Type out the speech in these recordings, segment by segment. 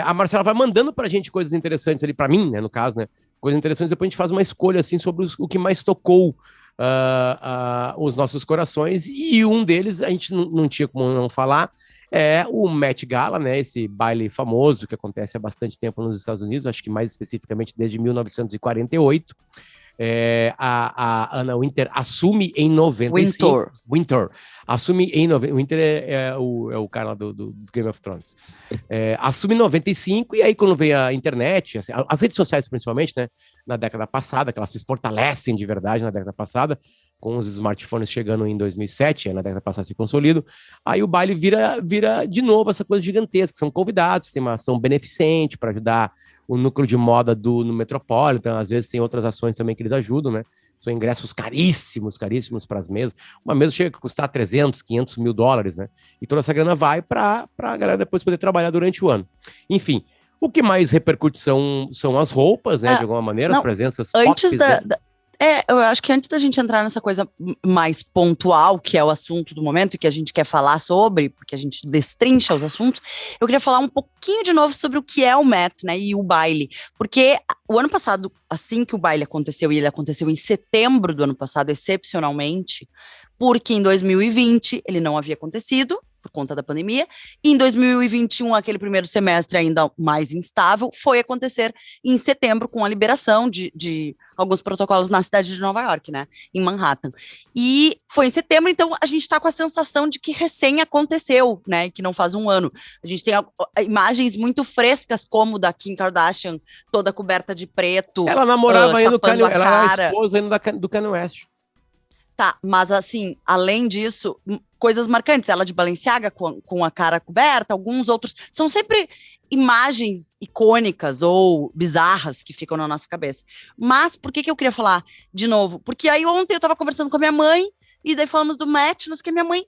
A Marcela vai mandando pra gente coisas interessantes ali, pra mim, né, no caso, né? Coisas interessantes, depois a gente faz uma escolha, assim, sobre o que mais tocou os nossos corações, e um deles, a gente não tinha como não falar, é o Met Gala, né? Esse baile famoso que acontece há bastante tempo nos Estados Unidos, acho que mais especificamente desde 1948. A Anna Wintour assume em 95. Wintour. Assume em 90. Winter é o cara lá do Game of Thrones. Assume em 95, e aí quando vem a internet, assim, as redes sociais principalmente, né, na década passada, que elas se fortalecem de verdade na década passada, com os smartphones chegando em 2007, na década passada se consolidam, aí o baile vira de novo essa coisa gigantesca, são convidados, tem uma ação beneficente para ajudar o núcleo de moda no Metropolitan, às vezes tem outras ações também que eles ajudam, né? São ingressos caríssimos para as mesas. Uma mesa chega a custar 300, 500 mil dólares, né? E toda essa grana vai para a galera depois poder trabalhar durante o ano. Enfim, o que mais repercute são as roupas, né? De alguma maneira, as presenças antes eu acho que antes da gente entrar nessa coisa mais pontual, que é o assunto do momento e que a gente quer falar sobre, porque a gente destrincha os assuntos, eu queria falar um pouquinho de novo sobre o que é o Met, né, e o baile. Porque o ano passado, assim que o baile aconteceu, e ele aconteceu em setembro do ano passado, excepcionalmente, porque em 2020 ele não havia acontecido, por conta da pandemia, e em 2021, aquele primeiro semestre ainda mais instável, foi acontecer em setembro, com a liberação de alguns protocolos na cidade de Nova York, né, em Manhattan. E foi em setembro, então a gente está com a sensação de que recém aconteceu, né, que não faz um ano. A gente tem imagens muito frescas, como da Kim Kardashian, toda coberta de preto. Ela namorava ainda ela era a esposa ainda do Kanye West. Tá, mas assim, além disso, coisas marcantes, ela de Balenciaga com a cara coberta, alguns outros, são sempre imagens icônicas ou bizarras que ficam na nossa cabeça. Mas por que eu queria falar de novo? Porque aí ontem eu tava conversando com a minha mãe, e daí falamos do Met, não sei o que, minha mãe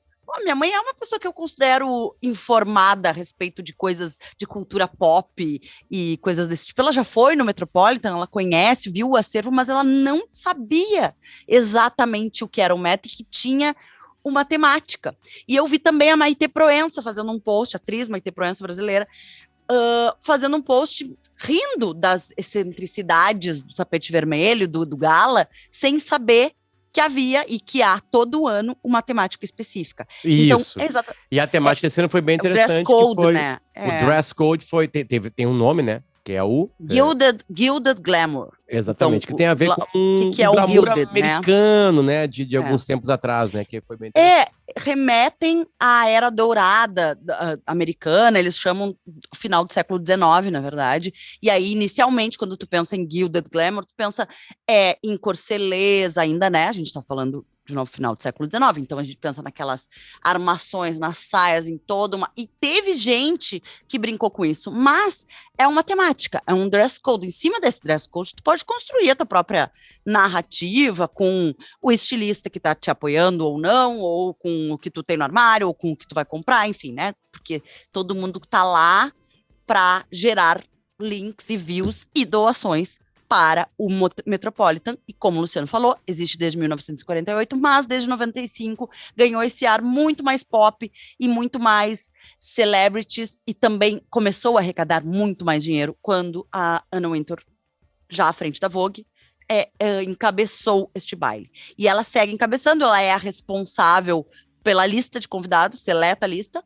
é uma pessoa que eu considero informada a respeito de coisas de cultura pop e coisas desse tipo. Ela já foi no Metropolitan, ela conhece, viu o acervo, mas ela não sabia exatamente o que era o Met e que tinha uma temática. E eu vi também a Maite Proença fazendo um post, a atriz Maite Proença brasileira, fazendo um post rindo das excentricidades do tapete vermelho, do gala, sem saber que havia e que há todo ano uma temática específica. Isso. Então, e a temática desse ano foi bem interessante. O dress code, né? O dress code tem um nome, né? Que é o Gilded Glamour. Exatamente, então, que tem a ver com que é o glamour gilded, americano, né? De alguns tempos atrás, né? Que foi bem interessante. Remetem à era dourada americana, eles chamam final do século XIX, na verdade. E aí, inicialmente, quando tu pensa em Gilded Glamour, tu pensa em corcelês ainda, né? A gente tá falando de novo, final do século XIX, então a gente pensa naquelas armações, nas saias, em toda uma... E teve gente que brincou com isso, mas é uma temática, é um dress code. Em cima desse dress code, tu pode construir a tua própria narrativa com o estilista que tá te apoiando ou não, ou com o que tu tem no armário, ou com o que tu vai comprar, enfim, né? Porque todo mundo tá lá para gerar links e views e doações para o Metropolitan, e como o Luciano falou, existe desde 1948, mas desde 95 ganhou esse ar muito mais pop e muito mais celebrities, e também começou a arrecadar muito mais dinheiro quando a Anna Wintour, já à frente da Vogue, encabeçou este baile. E ela segue encabeçando, ela é a responsável pela lista de convidados, seleta a lista,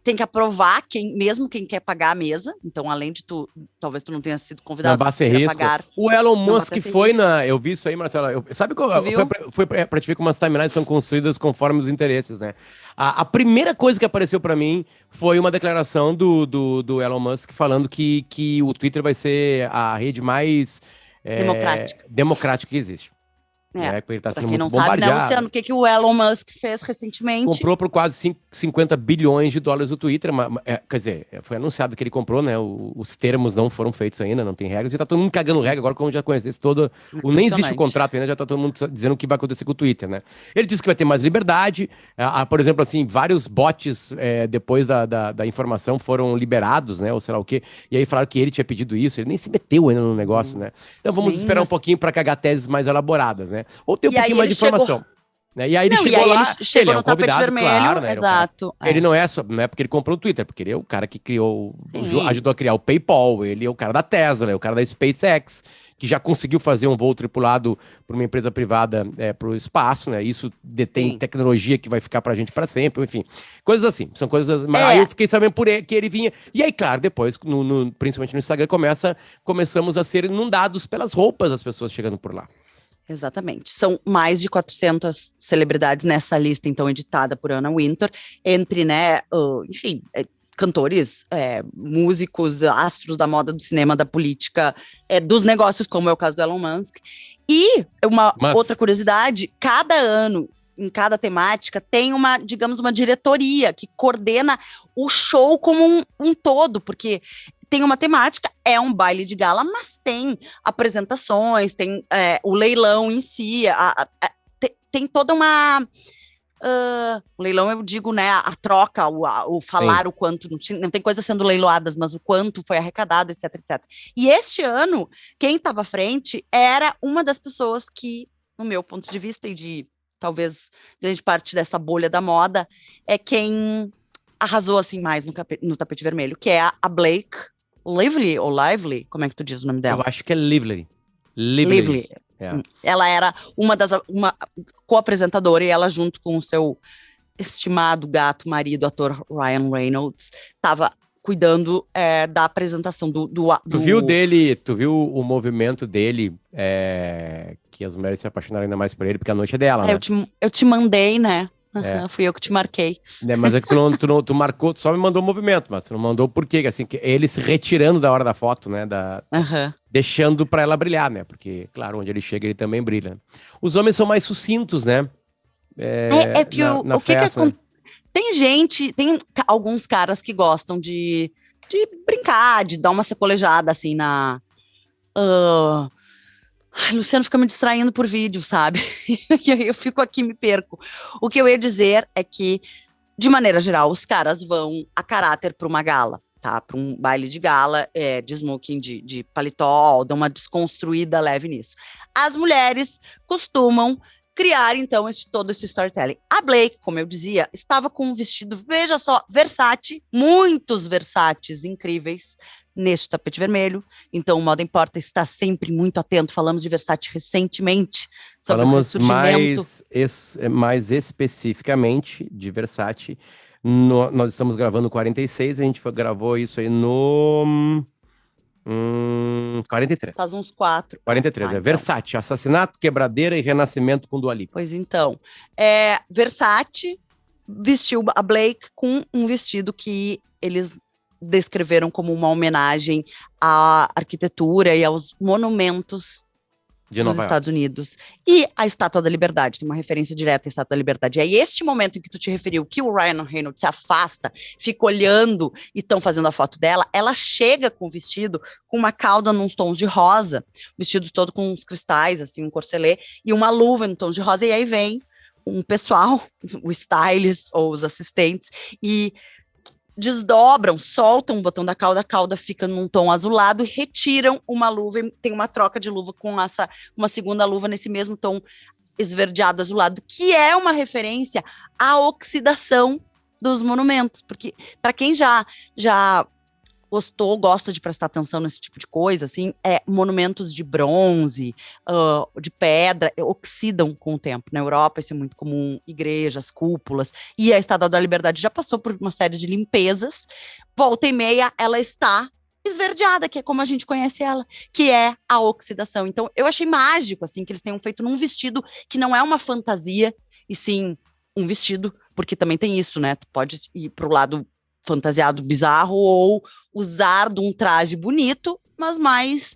tem que aprovar mesmo quem quer pagar a mesa. Então, além de talvez tu não tenha sido convidado, não vai pagar. O Elon Musk foi eu vi isso aí, Marcela. Sabe que foi pra te ver como as timelines são construídas conforme os interesses, né? A primeira coisa que apareceu pra mim foi uma declaração do Elon Musk falando que o Twitter vai ser a rede mais democrática que existe. Ele tá sendo muito bombardeado. Sabe, né, Luciano, o que o Elon Musk fez recentemente? Comprou por quase 50 bilhões de dólares o Twitter. Quer dizer, foi anunciado que ele comprou, né? Os termos não foram feitos ainda, não tem regras. E tá todo mundo cagando regra agora, como já conhecesse todo... Nem existe o contrato ainda, já tá todo mundo dizendo o que vai acontecer com o Twitter, né? Ele disse que vai ter mais liberdade. Por exemplo, assim, vários bots, depois da informação, foram liberados, né? Ou sei lá o quê. E aí falaram que ele tinha pedido isso. Ele nem se meteu ainda no negócio, né? Então vamos esperar um pouquinho para cagar teses mais elaboradas, né? Ou ter um pouquinho mais de informação. Né? E aí ele chegou lá, ele é um convidado, vermelho, claro, né? Exato. Ele não é só, não é porque ele comprou o Twitter, porque ele é o cara que criou, ajudou a criar o PayPal, ele é o cara da Tesla, é o cara da SpaceX, que já conseguiu fazer um voo tripulado por uma empresa privada para o espaço, né? Isso detém tecnologia que vai ficar pra gente para sempre, enfim. Coisas assim, são coisas... Aí eu fiquei sabendo que ele vinha... E aí, claro, depois, principalmente no Instagram, começamos a ser inundados pelas roupas das pessoas chegando por lá. Exatamente. São mais de 400 celebridades nessa lista, então, editada por Anna Wintour, entre, né, enfim, cantores, músicos, astros da moda, do cinema, da política, dos negócios, como é o caso do Elon Musk. E outra curiosidade, cada ano, em cada temática, tem digamos, uma diretoria que coordena o show como um todo, porque tem uma temática, é um baile de gala, mas tem apresentações, tem o leilão em si, tem toda uma... o leilão, eu digo, né, a troca, o falar o quanto, não tem coisas sendo leiloadas, mas o quanto foi arrecadado, etc, etc. E este ano, quem estava à frente era uma das pessoas que, no meu ponto de vista, e de talvez grande parte dessa bolha da moda, é quem arrasou assim mais no tapete vermelho, que é a Blake Lively, ou Lively, como é que tu diz o nome dela? Eu acho que é Lively. Lively. Ela era uma co-apresentadora, e ela, junto com o seu estimado gato marido, ator Ryan Reynolds, estava cuidando da apresentação do... Tu viu o movimento dele, que as mulheres se apaixonaram ainda mais por ele, porque a noite é dela, né? Eu te mandei, né? Fui eu que te marquei. Mas é que tu marcou, tu só me mandou o movimento, mas tu não mandou por quê? Assim, que ele se retirando da hora da foto, né? Deixando pra ela brilhar, né? Porque, claro, onde ele chega, ele também brilha. Os homens são mais sucintos, né? Na festa, né? Tem alguns caras que gostam de brincar, de dar uma sacolejada, assim, Luciano fica me distraindo por vídeo, sabe? E aí eu fico aqui, me perco. O que eu ia dizer é que, de maneira geral, os caras vão a caráter para uma gala, tá? Para um baile de gala, de smoking, de paletó, dão uma desconstruída leve nisso. As mulheres costumam criar, então, todo esse storytelling. A Blake, como eu dizia, estava com um vestido, veja só, Versace, muitos Versaces incríveis, neste tapete vermelho. Então, o Moda Importa está sempre muito atento. Falamos de Versace recentemente, sobre o ressurgimento. Mais especificamente de Versace. Nós estamos gravando 46, a gente gravou isso aí no 43. Faz uns 4. 43, então. Versace, assassinato, quebradeira e renascimento com Dua Lipa. Pois então, Versace vestiu a Blake com um vestido que eles descreveram como uma homenagem à arquitetura e aos monumentos dos Estados Unidos. E a Estátua da Liberdade, tem uma referência direta à Estátua da Liberdade. E aí, este momento em que tu te referiu, que o Ryan Reynolds se afasta, fica olhando e estão fazendo a foto dela, ela chega com o vestido, com uma cauda nos tons de rosa, vestido todo com uns cristais, assim, um corselet, e uma luva em tons de rosa, e aí vem um pessoal, o stylist ou os assistentes, e desdobram, soltam o botão da cauda, a cauda fica num tom azulado e retiram uma luva, e tem uma troca de luva com uma segunda luva nesse mesmo tom esverdeado azulado, que é uma referência à oxidação dos monumentos, porque para quem já gosta de prestar atenção nesse tipo de coisa, assim, monumentos de bronze, de pedra, oxidam com o tempo. Na Europa isso é muito comum, igrejas, cúpulas, e a Estátua da Liberdade já passou por uma série de limpezas, volta e meia ela está esverdeada, que é como a gente conhece ela, que é a oxidação. Então, eu achei mágico, assim, que eles tenham feito num vestido que não é uma fantasia, e sim um vestido, porque também tem isso, né? Tu pode ir pro lado fantasiado bizarro ou usar de um traje bonito, mas mais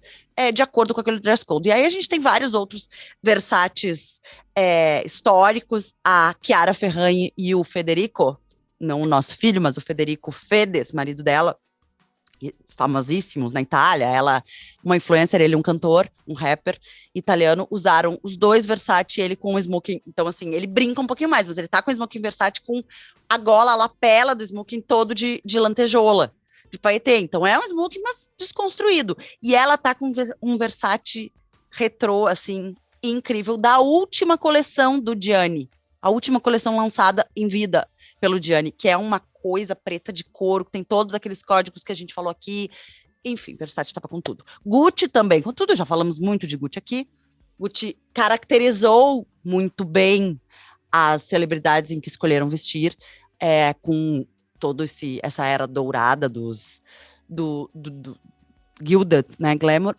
de acordo com aquele dress code. E aí a gente tem vários outros Versaces históricos, a Chiara Ferragni e o Federico, não o nosso filho, mas o Federico Fedes, marido dela, famosíssimos na Itália, ela, uma influencer, ele um cantor, um rapper italiano, usaram os dois Versace, ele com o smoking, então assim, ele brinca um pouquinho mais, mas ele tá com o smoking Versace com a gola, a lapela do smoking todo de lantejola, de paetê, então é um smoking, mas desconstruído, e ela tá com um Versace retrô, assim, incrível, da última coleção do Gianni, a última coleção lançada em vida pelo Gianni, que é uma coisa preta de couro, que tem todos aqueles códigos que a gente falou aqui. Enfim, Versace tava com tudo. Gucci também, com tudo, já falamos muito de Gucci aqui. Gucci caracterizou muito bem as celebridades em que escolheram vestir, com essa era dourada do Gilded, né, Glamour,